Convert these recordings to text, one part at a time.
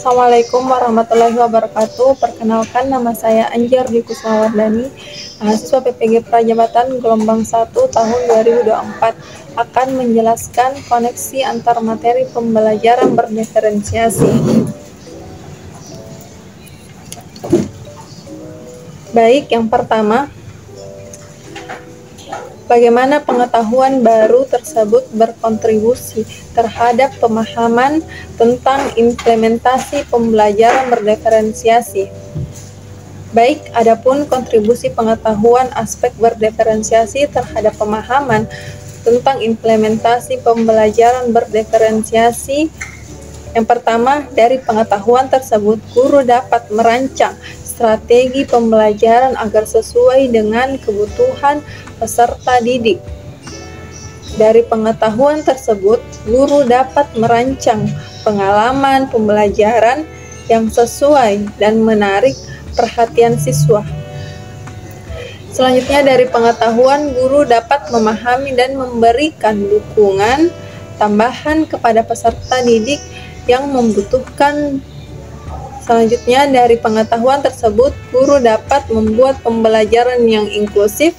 Assalamualaikum warahmatullahi wabarakatuh. Perkenalkan, nama saya Anjar Dwi Kusmawardani, mahasiswa PPG Prajabatan gelombang 1 tahun 2024, akan menjelaskan koneksi antar materi pembelajaran berdiferensiasi. Baik, yang pertama, bagaimana pengetahuan baru tersebut berkontribusi terhadap pemahaman tentang implementasi pembelajaran berdiferensiasi. Baik, adapun kontribusi pengetahuan aspek berdiferensiasi terhadap pemahaman tentang implementasi pembelajaran berdiferensiasi. Yang pertama, dari pengetahuan tersebut, guru dapat merancang strategi pembelajaran agar sesuai dengan kebutuhan peserta didik. Dari pengetahuan tersebut, guru dapat merancang pengalaman pembelajaran yang sesuai dan menarik perhatian siswa. Selanjutnya, dari pengetahuan, guru dapat memahami dan memberikan dukungan tambahan kepada peserta didik yang membutuhkan. Selanjutnya, dari pengetahuan tersebut, guru dapat membuat pembelajaran yang inklusif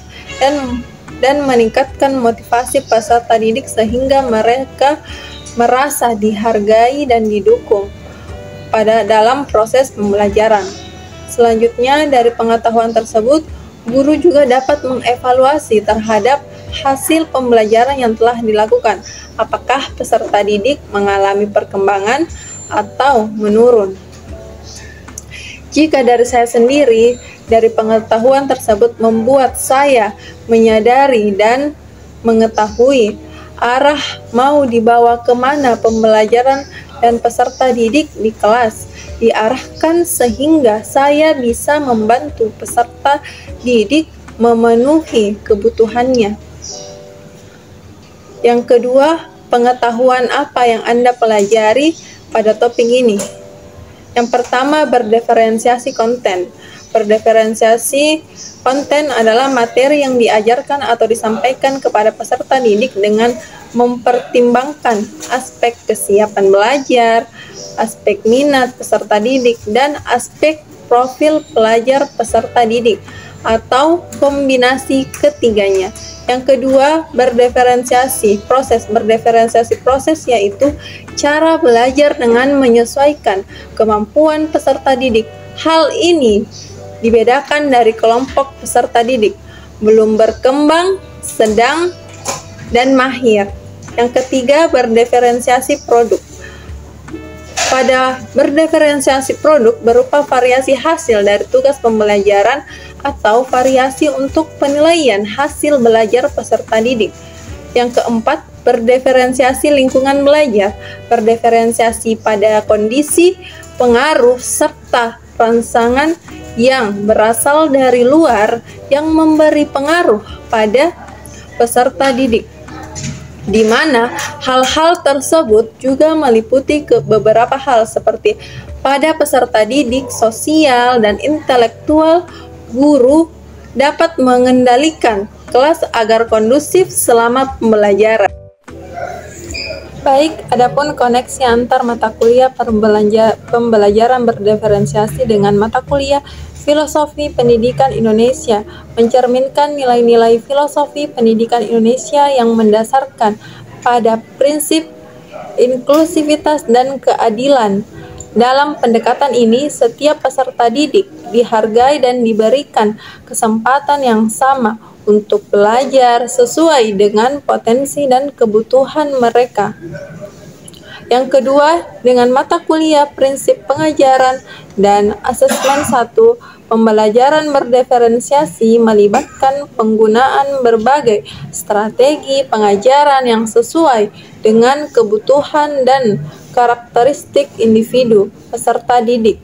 dan meningkatkan motivasi peserta didik sehingga mereka merasa dihargai dan didukung dalam proses pembelajaran. Selanjutnya, dari pengetahuan tersebut, guru juga dapat mengevaluasi terhadap hasil pembelajaran yang telah dilakukan. Apakah peserta didik mengalami perkembangan atau menurun? Jika dari saya sendiri, dari pengetahuan tersebut membuat saya menyadari dan mengetahui arah mau dibawa kemana pembelajaran dan peserta didik di kelas diarahkan sehingga saya bisa membantu peserta didik memenuhi kebutuhannya. Yang kedua, pengetahuan apa yang Anda pelajari pada topik ini? Yang pertama, berdiferensiasi konten. Berdiferensiasi konten adalah materi yang diajarkan atau disampaikan kepada peserta didik dengan mempertimbangkan aspek kesiapan belajar, aspek minat peserta didik, dan aspek profil pelajar peserta didik, atau kombinasi ketiganya. Yang kedua, berdiferensiasi proses. Berdiferensiasi proses yaitu cara belajar dengan menyesuaikan kemampuan peserta didik. Hal ini dibedakan dari kelompok peserta didik belum berkembang, sedang, dan mahir. Yang ketiga, berdiferensiasi produk. Pada berdiferensiasi produk berupa variasi hasil dari tugas pembelajaran atau variasi untuk penilaian hasil belajar peserta didik. Yang keempat, berdiferensiasi lingkungan belajar. Berdiferensiasi pada kondisi, pengaruh, serta rangsangan yang berasal dari luar yang memberi pengaruh pada peserta didik, di mana hal-hal tersebut juga meliputi beberapa hal seperti pada peserta didik, sosial, dan intelektual. Guru dapat mengendalikan kelas agar kondusif selama pembelajaran. Baik, adapun koneksi antar mata kuliah pembelajaran berdiferensiasi dengan mata kuliah Filosofi Pendidikan Indonesia mencerminkan nilai-nilai filosofi pendidikan Indonesia yang mendasarkan pada prinsip inklusivitas dan keadilan. Dalam pendekatan ini, setiap peserta didik dihargai dan diberikan kesempatan yang sama untuk belajar sesuai dengan potensi dan kebutuhan mereka. Yang kedua, dengan mata kuliah prinsip pengajaran dan asesmen 1, pembelajaran berdiferensiasi melibatkan penggunaan berbagai strategi pengajaran yang sesuai dengan kebutuhan dan karakteristik individu peserta didik.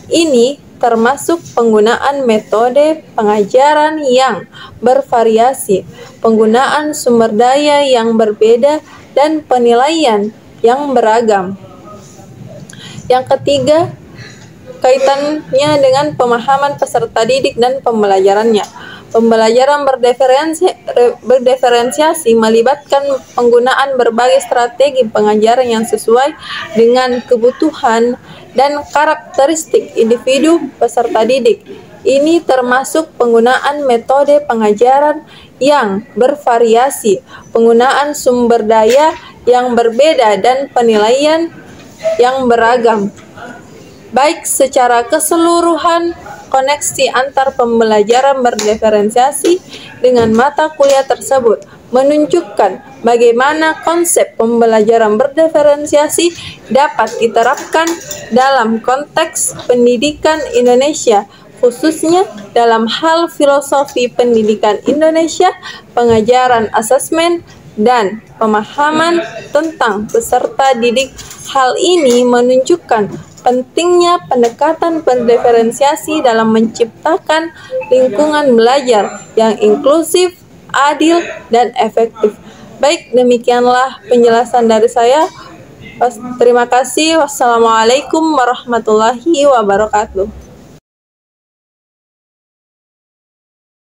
Ini termasuk penggunaan metode pengajaran yang bervariasi, penggunaan sumber daya yang berbeda, dan penilaian yang beragam. Yang ketiga, kaitannya dengan pemahaman peserta didik dan pembelajarannya. Pembelajaran berdiferensiasi melibatkan penggunaan berbagai strategi pengajaran yang sesuai dengan kebutuhan dan karakteristik individu peserta didik. Ini termasuk penggunaan metode pengajaran yang bervariasi, penggunaan sumber daya yang berbeda, dan penilaian yang beragam. Baik secara keseluruhan, koneksi antar pembelajaran berdiferensiasi dengan mata kuliah tersebut menunjukkan bagaimana konsep pembelajaran berdiferensiasi dapat diterapkan dalam konteks pendidikan Indonesia, khususnya dalam hal filosofi pendidikan Indonesia, pengajaran asesmen, dan pemahaman tentang peserta didik. Hal ini menunjukkan pentingnya pendekatan berdiferensiasi dalam menciptakan lingkungan belajar yang inklusif, adil, dan efektif. Baik, demikianlah penjelasan dari saya. Terima kasih. Wassalamualaikum warahmatullahi wabarakatuh.